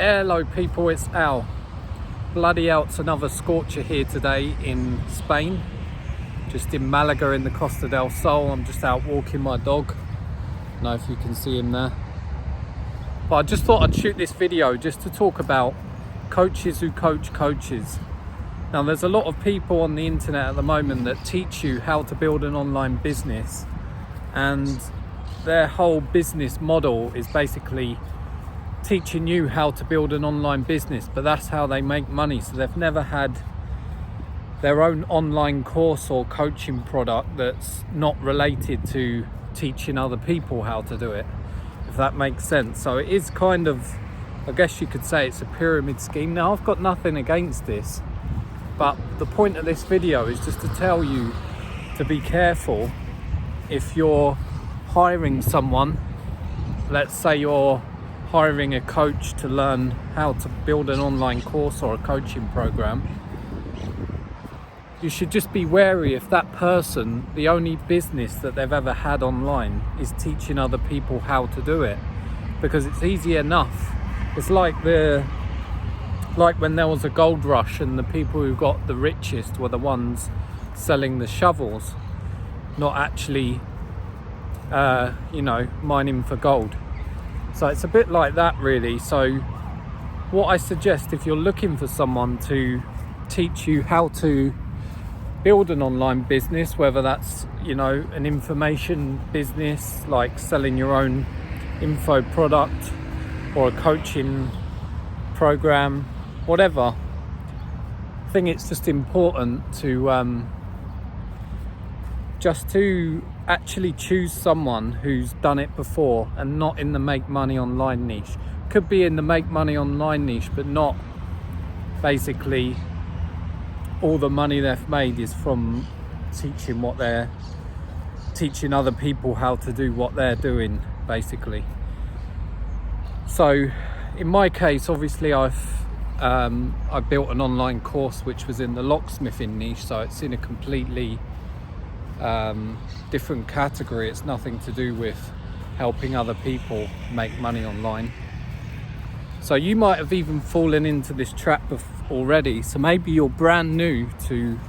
Hello people, it's Al. Bloody hell, it's another scorcher here today in Spain. Just in Malaga in the Costa del Sol. I'm just out walking my dog. I don't know if you can see him there. But I just thought I'd shoot this video just to talk about coaches who coach coaches. Now there's a lot of people on the internet at the moment that teach you how to build an online business, and their whole business model is basically teaching you how to build an online business, but that's how they make money. So they've never had their own online course or coaching product that's not related to teaching other people how to do it, if that makes sense. So it is kind of, I guess you could say it's a pyramid scheme. Now I've got nothing against this, but the point of this video is just to tell you to be careful if you're hiring someone. Let's say you're hiring a coach to learn how to build an online course or a coaching program. You should just be wary if that person, the only business that they've ever had online is teaching other people how to do it, because it's easy enough. It's like when there was a gold rush and the people who got the richest were the ones selling the shovels, not actually mining for gold. So it's a bit like that really. So what I suggest, if you're looking for someone to teach you how to build an online business, whether that's an information business like selling your own info product, or a coaching program, whatever, I think it's just important to actually choose someone who's done it before and not in the make money online niche. Could be in the make money online niche, but not basically all the money they've made is from teaching other people how to do what they're doing basically. So in my case, obviously I built an online course which was in the locksmithing niche, so it's in a completely different category. It's nothing to do with helping other people make money online. So you might have even fallen into this trap already. So maybe you're brand new to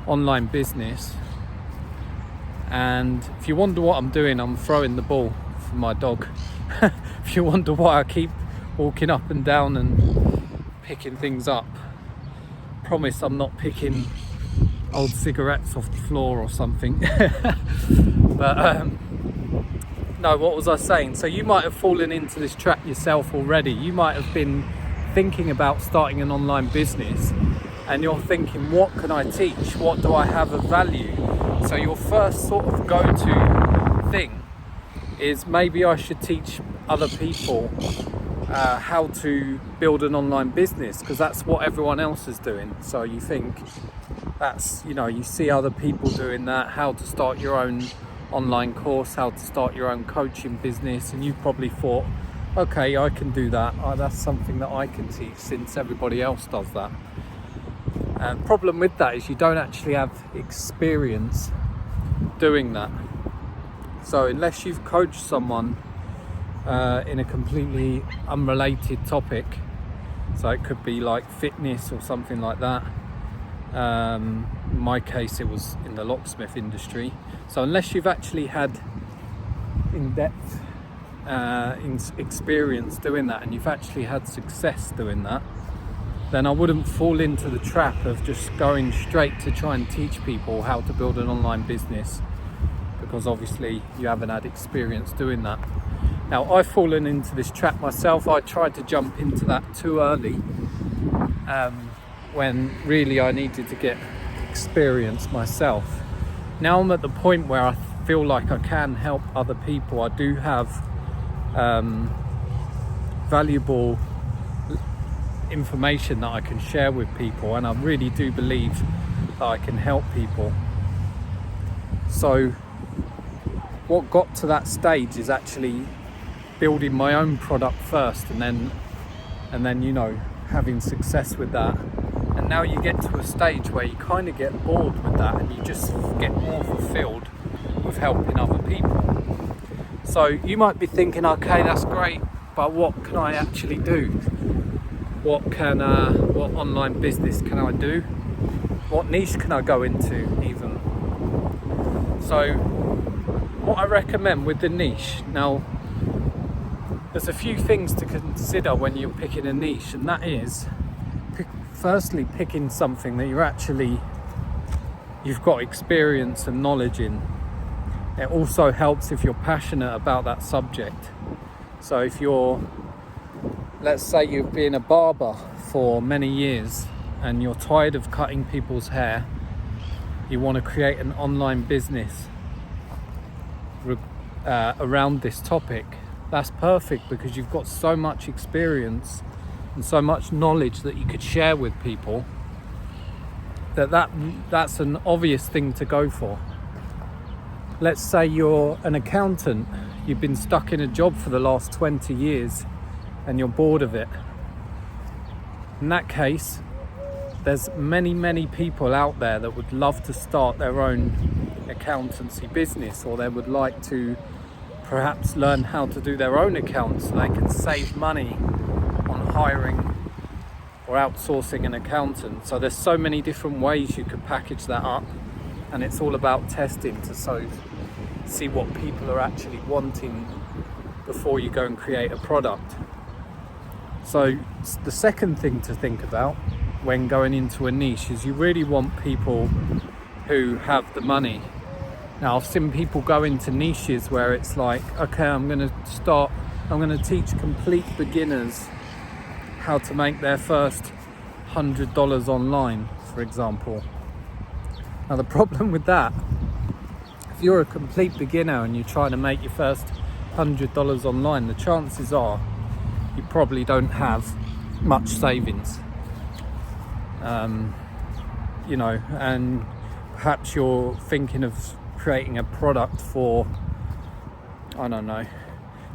online business, and if you wonder what I'm doing, I'm throwing the ball for my dog. If you wonder why I keep walking up and down and picking things up, promise I'm not picking old cigarettes off the floor or something. But no, what was I saying? So you might have fallen into this trap yourself already. You might have been thinking about starting an online business, and you're thinking, what can I teach? What do I have of value? So your first sort of go-to thing is, maybe I should teach other people how to build an online business, because that's what everyone else is doing. So you think that's, you see other people doing that, how to start your own online course, how to start your own coaching business, and you probably thought, okay, I can do that. That's something that I can teach, since everybody else does that. And problem with that is you don't actually have experience doing that. So unless you've coached someone in a completely unrelated topic, so it could be like fitness or something like that. In my case it was in the locksmith industry. So unless you've actually had in-depth experience doing that, and you've actually had success doing that, then I wouldn't fall into the trap of just going straight to try and teach people how to build an online business, because obviously you haven't had experience doing that. Now I've fallen into this trap myself. I tried to jump into that too early, when really I needed to get experience myself. Now I'm at the point where I feel like I can help other people. I do have valuable information that I can share with people, and I really do believe that I can help people. So what got to that stage is actually building my own product first, and then having success with that. And now you get to a stage where you kind of get bored with that, and you just get more fulfilled with helping other people. So you might be thinking, okay, that's great, but what can I actually do? What online business can I do? What niche can I go into even? So what I recommend with the niche, now there's a few things to consider when you're picking a niche, and that is firstly picking something that you've got experience and knowledge in. It also helps if you're passionate about that subject. So if let's say you've been a barber for many years and you're tired of cutting people's hair, you want to create an online business around this topic, that's perfect, because you've got so much experience and so much knowledge that you could share with people that's an obvious thing to go for. Let's say you're an accountant, you've been stuck in a job for the last 20 years and you're bored of it. In that case, there's many people out there that would love to start their own accountancy business, or they would like to perhaps learn how to do their own accounts so they can save money on hiring or outsourcing an accountant. So there's so many different ways you could package that up, and it's all about testing to see what people are actually wanting before you go and create a product. So the second thing to think about when going into a niche is you really want people who have the money. Now, I've seen people go into niches where it's like, okay, I'm going to teach complete beginners how to make their first $100 online, for example. Now, the problem with that, if you're a complete beginner and you're trying to make your first $100 online, the chances are you probably don't have much savings. And perhaps you're thinking of creating a product for, I don't know,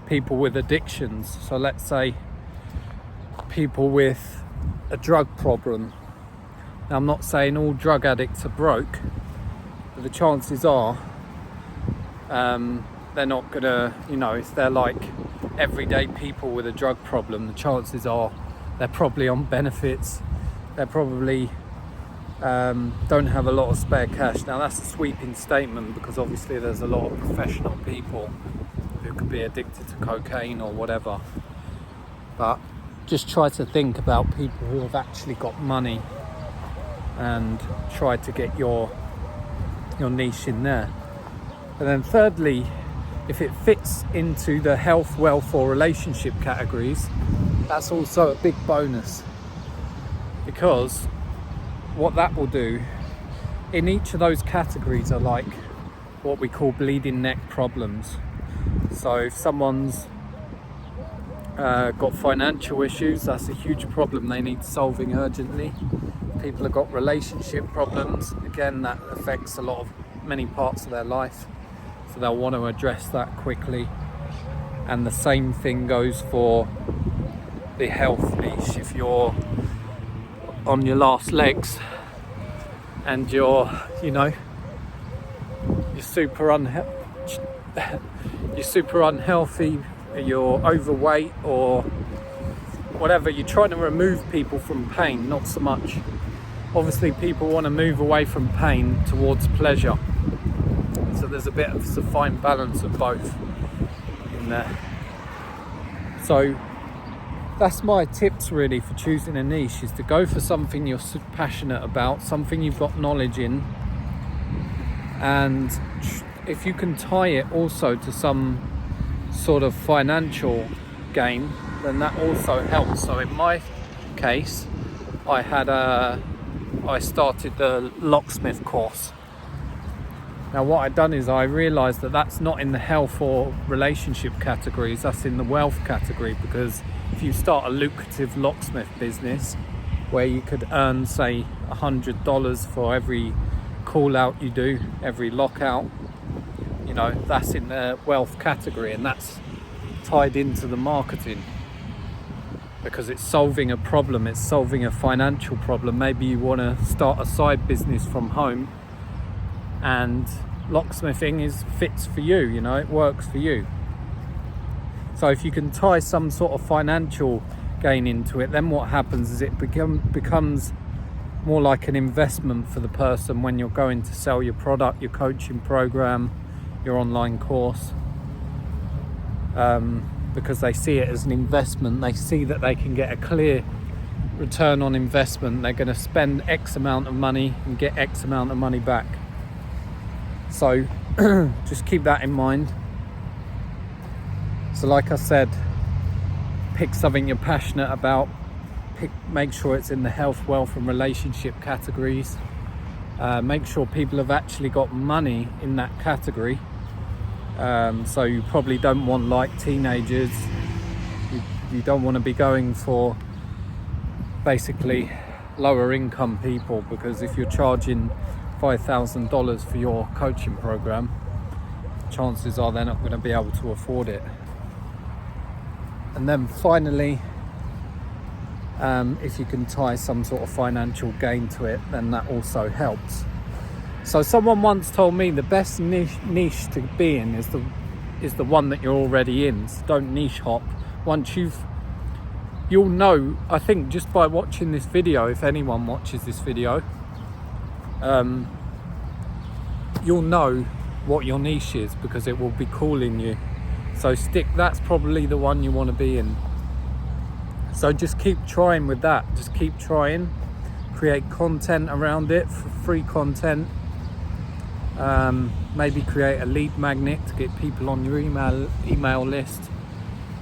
people with addictions. So let's say people with a drug problem. Now, I'm not saying all drug addicts are broke, but the chances are they're not gonna, if they're like everyday people with a drug problem, the chances are they're probably on benefits. They're probably don't have a lot of spare cash. Now, that's a sweeping statement because obviously there's a lot of professional people who could be addicted to cocaine or whatever, but just try to think about people who have actually got money and try to get your niche in there. And then thirdly, if it fits into the health, wealth or relationship categories, that's also a big bonus, because what that will do in each of those categories are like what we call bleeding neck problems. So if someone's got financial issues, that's a huge problem they need solving urgently. People have got relationship problems, again, that affects many parts of their life, so they'll want to address that quickly. And the same thing goes for the health niche. If you're on your last legs and you're super unhealthy, you're overweight or whatever, you're trying to remove people from pain, not so much. Obviously, people want to move away from pain towards pleasure. So there's a bit of a fine balance of both in there. So that's my tips really for choosing a niche, is to go for something you're passionate about, something you've got knowledge in, and if you can tie it also to some sort of financial gain, then that also helps. So in my case, I started the locksmith course. Now, what I've done is I realized that that's not in the health or relationship categories, that's in the wealth category, because if you start a lucrative locksmith business where you could earn, say, $100 for every call out you do, every lockout, that's in the wealth category, and that's tied into the marketing because it's solving a problem, it's solving a financial problem. Maybe you want to start a side business from home, and locksmithing fits for you, it works for you. So if you can tie some sort of financial gain into it, then what happens is it becomes more like an investment for the person when you're going to sell your product, your coaching program, your online course, because they see it as an investment. They see that they can get a clear return on investment. They're going to spend X amount of money and get X amount of money back. So just keep that in mind. So like I said, pick something you're passionate about. Make sure it's in the health, wealth and relationship categories. Make sure people have actually got money in that category. So you probably don't want like teenagers. You don't want to be going for basically lower income people, because if you're charging $5,000 for your coaching program, chances are they're not going to be able to afford it. And then finally, if you can tie some sort of financial gain to it, then that also helps. So someone once told me the best niche to be in is the one that you're already in. So don't niche hop. Once you'll know, I think, just by watching this video, if anyone watches this video, you'll know what your niche is, because it will be calling you. So that's probably the one you want to be in. So just keep trying with that. Just keep trying. Create content around it, for free content. Maybe create a lead magnet to get people on your email list,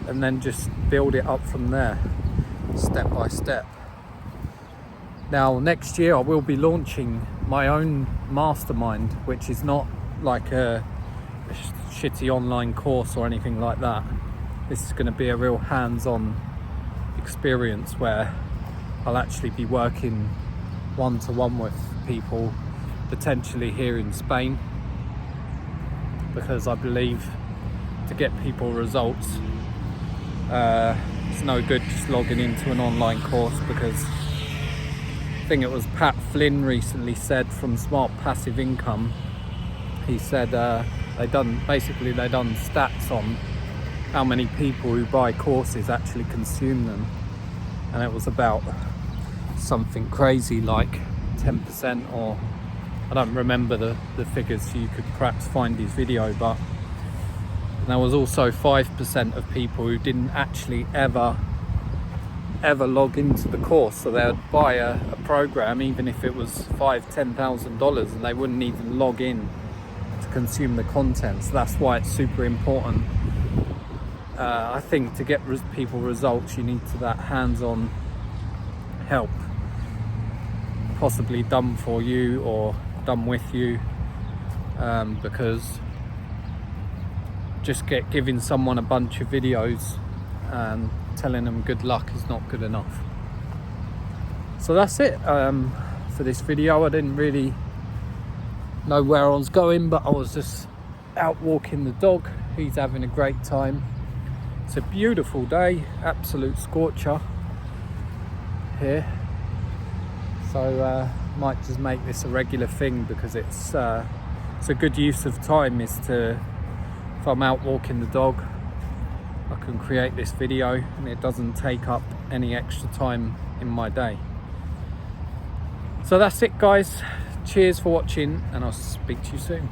and then just build it up from there, step by step. Now next year I will be launching my own mastermind, which is not like a shitty online course or anything like that. This is going to be a real hands-on experience where I'll actually be working one-to-one with people, potentially here in Spain, because I believe to get people results, it's no good just logging into an online course, because I think it was Pat Flynn recently said from Smart Passive Income. He said they done stats on how many people who buy courses actually consume them, and it was about something crazy like 10%, or I don't remember the figures, so you could perhaps find his video, but there was also 5% of people who didn't actually ever log into the course. So they would buy a program, even if it was $5,000-$10,000, and they wouldn't even log in to consume the content. So that's why it's super important. I think to get people results, you need that hands-on help, possibly done for you or done with you, because just giving someone a bunch of videos and telling them good luck is not good enough. So that's it for this video. I didn't really know where I was going, but I was just out walking the dog. He's having a great time. It's a beautiful day, absolute scorcher here. So might just make this a regular thing, because it's a good use of time. If I'm out walking the dog, I can create this video and it doesn't take up any extra time in my day. So that's it, guys. Cheers for watching, and I'll speak to you soon.